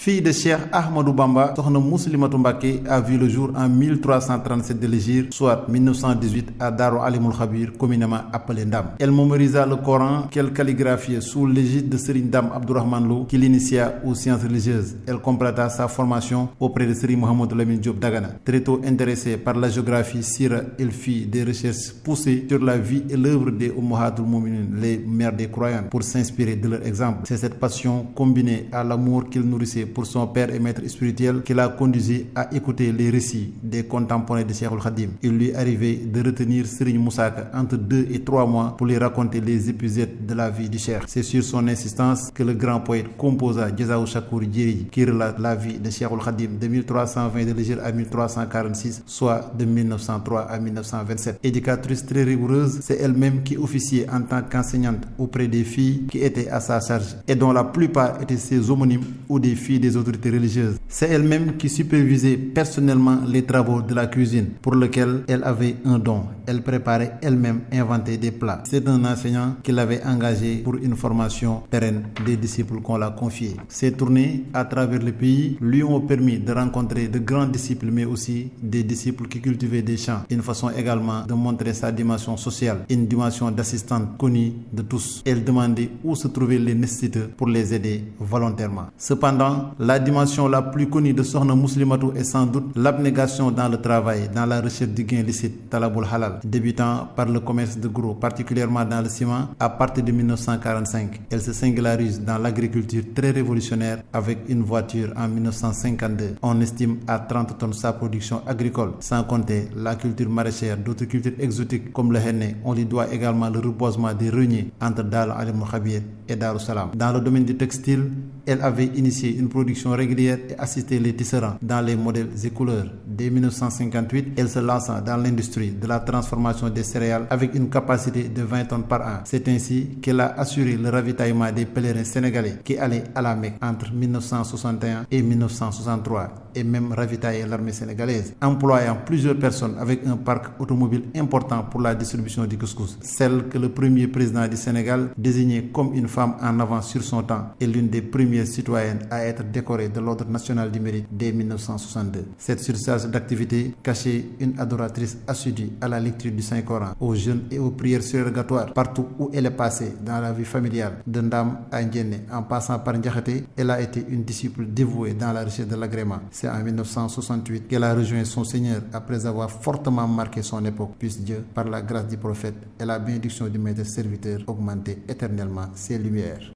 Fille de Cheikh Ahmadou Bamba, Sokhna Mouslimatou Mbacké a vu le jour en 1337 de l'Hégire, soit 1918, à Darou Alimul Khabir, communément appelé Ndam. Elle mémorisa le Coran qu'elle calligraphiait sous l'égide de Serigne Dame Abdourahmane Lo, qui l'initia aux sciences religieuses. Elle compléta sa formation auprès de Serigne Mohamedou Lamine Diop Dagana. Très tôt intéressée par la géographie sira, elle fit des recherches poussées sur la vie et l'œuvre des Ummahatul Mouminin, les mères des croyants, pour s'inspirer de leur exemple. C'est cette passion combinée à l'amour qu'il nourrissait pour son père et maître spirituel qui l'a conduit à écouter les récits des contemporains de Cheikhoul Khadim. Il lui arrivait de retenir Serigne Moussa Ka entre 2 et 3 mois pour lui raconter les épisodes de la vie du Cheikh. C'est sur son insistance que le grand poète composa Jazaou Chakour Djeri, qui relate la vie de Cheikhoul Khadim de 1320 de l'Hégire à 1346, soit de 1903 à 1927. Éducatrice très rigoureuse, c'est elle-même qui officiait en tant qu'enseignante auprès des filles qui étaient à sa charge et dont la plupart étaient ses homonymes ou des filles des autorités religieuses. C'est elle-même qui supervisait personnellement les travaux de la cuisine pour lesquels elle avait un don. Elle préparait elle-même, inventait des plats. C'est un enseignant qui l'avait engagé pour une formation pérenne des disciples qu'on l'a confiés. Ses tournées à travers le pays lui ont permis de rencontrer de grands disciples, mais aussi des disciples qui cultivaient des champs. Une façon également de montrer sa dimension sociale, une dimension d'assistante connue de tous. Elle demandait où se trouvaient les nécessiteux pour les aider volontairement. Cependant, la dimension la plus connue de Sokhna Mouslimatou est sans doute l'abnégation dans le travail, dans la recherche du gain licite, Talabul Halal, débutant par le commerce de gros, particulièrement dans le ciment, à partir de 1945. Elle se singularise dans l'agriculture très révolutionnaire avec une voiture en 1952. On estime à 30 tonnes sa production agricole, sans compter la culture maraîchère, d'autres cultures exotiques comme le henné. On lui doit également le reboisement des reniers entre Darou Alimul Khabir et Darou Salam. Dans le domaine du textile, elle avait initié une production régulière et assisté les tisserands dans les modèles et couleurs. Dès 1958, elle se lança dans l'industrie de la transformation des céréales avec une capacité de 20 tonnes par an. C'est ainsi qu'elle a assuré le ravitaillement des pèlerins sénégalais qui allaient à la Mecque entre 1961 et 1963 et même ravitaillé l'armée sénégalaise, employant plusieurs personnes avec un parc automobile important pour la distribution du couscous. Celle que le premier président du Sénégal, désigné comme une femme en avance sur son temps, est l'une des premières citoyennes à être décorée de l'Ordre national du mérite dès 1962. Cette surcharge d'activité cachait une adoratrice assidue à la lecture du Saint-Coran, aux jeûnes et aux prières surrogatoires. Partout où elle est passée dans la vie familiale, de Ndam à Ndiéné, en passant par Ndiakhate, elle a été une disciple dévouée dans la recherche de l'agrément. C'est en 1968 qu'elle a rejoint son Seigneur après avoir fortement marqué son époque. Puisse Dieu, par la grâce du prophète et la bénédiction du maître serviteur, augmenter éternellement ses lumières.